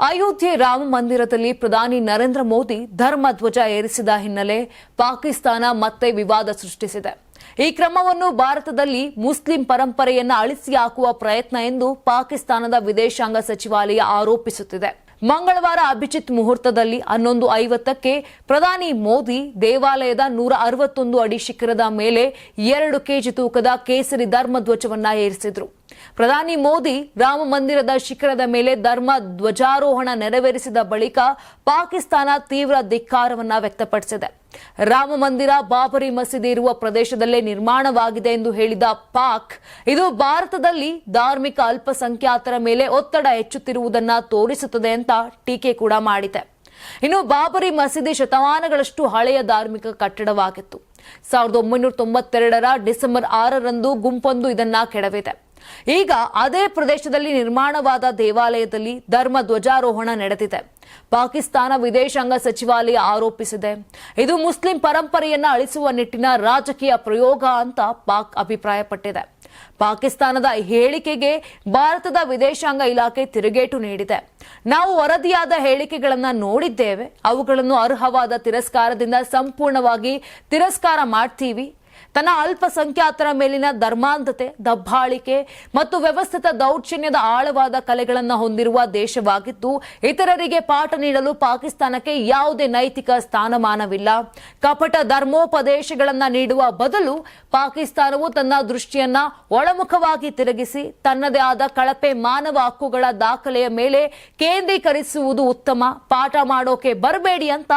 ಅಯೋಧ್ಯೆ ರಾಮ ಮಂದಿರದಲ್ಲಿ ಪ್ರಧಾನಿ ನರೇಂದ್ರ ಮೋದಿ ಧರ್ಮ ಧ್ವಜ ಏರಿಸಿದ ಹಿನ್ನೆಲೆ ಪಾಕಿಸ್ತಾನ ಮತ್ತೆ ವಿವಾದ ಸೃಷ್ಟಿಸಿದೆ. ಈ ಕ್ರಮವನ್ನು ಭಾರತದಲ್ಲಿ ಮುಸ್ಲಿಂ ಪರಂಪರೆಯನ್ನು ಅಳಿಸಿ ಹಾಕುವ ಪ್ರಯತ್ನ ಎಂದು ಪಾಕಿಸ್ತಾನದ ವಿದೇಶಾಂಗ ಸಚಿವಾಲಯ ಆರೋಪಿಸುತ್ತಿದೆ. ಮಂಗಳವಾರ ಅಭಿಜಿತ್ ಮುಹೂರ್ತದಲ್ಲಿ 11:50ಕ್ಕೆ ಪ್ರಧಾನಿ ಮೋದಿ ದೇವಾಲಯದ 161 ಅಡಿ ಶಿಖರದ ಮೇಲೆ 2 ಕೆಜಿ ತೂಕದ ಕೇಸರಿ ಧರ್ಮ ಧ್ವಜವನ್ನ ಏರಿಸಿದ್ರು. ಪ್ರಧಾನಿ ಮೋದಿ ರಾಮ ಮಂದಿರದ ಶಿಖರದ ಮೇಲೆ ಧರ್ಮ ಧ್ವಜಾರೋಹಣ ನೆರವೇರಿಸಿದ ಬಳಿಕ ಪಾಕಿಸ್ತಾನ ತೀವ್ರ ಧಿಕ್ಕಾರವನ್ನ ವ್ಯಕ್ತಪಡಿಸಿದೆ. ರಾಮ ಮಂದಿರ ಬಾಬರಿ ಮಸೀದಿ ಇರುವ ಪ್ರದೇಶದಲ್ಲೇ ನಿರ್ಮಾಣವಾಗಿದೆ ಎಂದು ಹೇಳಿದ ಪಾಕ್, ಇದು ಭಾರತದಲ್ಲಿ ಧಾರ್ಮಿಕ ಅಲ್ಪಸಂಖ್ಯಾತರ ಮೇಲೆ ಒತ್ತಡ ಹೆಚ್ಚುತ್ತಿರುವುದನ್ನು ತೋರಿಸುತ್ತದೆ ಅಂತ ಟೀಕೆ ಕೂಡ ಮಾಡಿದೆ. ಇನ್ನು ಬಾಬರಿ ಮಸೀದಿ ಶತಮಾನಗಳಷ್ಟು ಹಳೆಯ ಧಾರ್ಮಿಕ ಕಟ್ಟಡವಾಗಿತ್ತು. 1992ರ ಡಿಸೆಂಬರ್ 6ರಂದು ಗುಂಪೊಂದು ಇದನ್ನ ಕೆಡವಿದೆ. ಈಗ ಅದೇ ಪ್ರದೇಶದಲ್ಲಿ ನಿರ್ಮಾಣವಾದ ದೇವಾಲಯದಲ್ಲಿ ಧರ್ಮ ಧ್ವಜಾರೋಹಣ ನಡೆದಿದೆ. ಪಾಕಿಸ್ತಾನ ವಿದೇಶಾಂಗ ಸಚಿವಾಲಯ ಆರೋಪಿಸಿದೆ. ಇದು ಮುಸ್ಲಿಂ ಪರಂಪರೆಯನ್ನ ಅಳಿಸುವ ನಿಟ್ಟಿನ ರಾಜಕೀಯ ಪ್ರಯೋಗ ಅಂತ ಪಾಕ್ ಅಭಿಪ್ರಾಯಪಟ್ಟಿದೆ. ಪಾಕಿಸ್ತಾನದ ಹೇಳಿಕೆಗೆ ಭಾರತದ ವಿದೇಶಾಂಗ ಇಲಾಖೆ ತಿರುಗೇಟು ನೀಡಿದೆ. ನಾವು ವರದಿಯಾದ ಹೇಳಿಕೆಗಳನ್ನು ನೋಡಿದ್ದೇವೆ, ಅವುಗಳನ್ನು ಅರ್ಹವಾದ ತಿರಸ್ಕಾರದಿಂದ ಸಂಪೂರ್ಣವಾಗಿ ತಿರಸ್ಕಾರ ಮಾಡ್ತೀವಿ. ತನ್ನ ಅಲ್ಪಸಂಖ್ಯಾತರ ಮೇಲಿನ ಧರ್ಮಾಂಧತೆ, ದಬ್ಬಾಳಿಕೆ ಮತ್ತು ವ್ಯವಸ್ಥಿತ ದೌರ್ಜನ್ಯದ ಆಳವಾದ ಕಲೆಗಳನ್ನು ಹೊಂದಿರುವ ದೇಶವಾಗಿದ್ದು, ಇತರರಿಗೆ ಪಾಠ ನೀಡಲು ಪಾಕಿಸ್ತಾನಕ್ಕೆ ಯಾವುದೇ ನೈತಿಕ ಸ್ಥಾನಮಾನವಿಲ್ಲ. ಕಪಟ ಧರ್ಮೋಪದೇಶಗಳನ್ನು ನೀಡುವ ಬದಲು ಪಾಕಿಸ್ತಾನವು ತನ್ನ ದೃಷ್ಟಿಯನ್ನ ಒಳಮುಖವಾಗಿ ತಿರುಗಿಸಿ ತನ್ನದೇ ಆದ ಕಳಪೆ ಮಾನವ ಹಕ್ಕುಗಳ ದಾಖಲೆಯ ಮೇಲೆ ಕೇಂದ್ರೀಕರಿಸುವುದು ಉತ್ತಮ. ಪಾಠ ಮಾಡೋಕೆ ಬರಬೇಡಿ ಅಂತ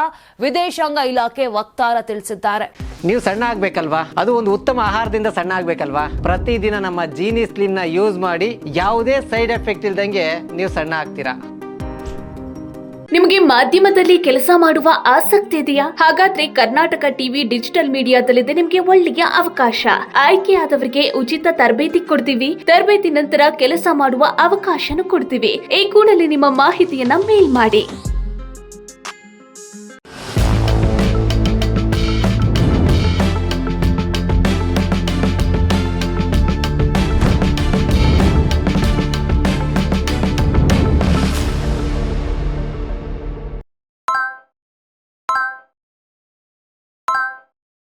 ವಿದೇಶಾಂಗ ಇಲಾಖೆ ವಕ್ತಾರ ತಿಳಿಸಿದ್ದಾರೆ. ನೀವು ಸಣ್ಣ ಆಗ್ಬೇಕಲ್ವಾ? ಅದು ಒಂದು ಉತ್ತಮ ಆಹಾರದಿಂದ ಸಣ್ಣ ಆಗ್ಬೇಕಲ್ವಾ? ಪ್ರತಿದಿನ ನಮ್ಮ ಜೀನಿ ಸ್ಲಿಮ್ ನ ಯೂಸ್ ಮಾಡಿ ಯಾವುದೇ ಸೈಡ್ ಎಫೆಕ್ಟ್ ಇಲ್ದಂಗೆ ನೀವು ಸಣ್ಣ ಆಗ್ತೀರಾ. ನಿಮಗೆ ಮಾಧ್ಯಮದಲ್ಲಿ ಕೆಲಸ ಮಾಡುವ ಆಸಕ್ತಿ ಇದೆಯಾ? ಹಾಗಾದ್ರೆ ಕರ್ನಾಟಕ ಟಿವಿ ಡಿಜಿಟಲ್ ಮೀಡಿಯಾದಲ್ಲಿದೆ ನಿಮಗೆ ಒಳ್ಳೆಯ ಅವಕಾಶ. ಆಯ್ಕೆಯಾದವರಿಗೆ ಉಚಿತ ತರಬೇತಿ ಕೊಡ್ತೀವಿ. ತರಬೇತಿ ನಂತರ ಕೆಲಸ ಮಾಡುವ ಅವಕಾಶನೂ ಕೊಡ್ತೀವಿ. ಈ ಕೂಡಲೇ ನಿಮ್ಮ ಮಾಹಿತಿಯನ್ನ ಮೇಲ್ ಮಾಡಿ.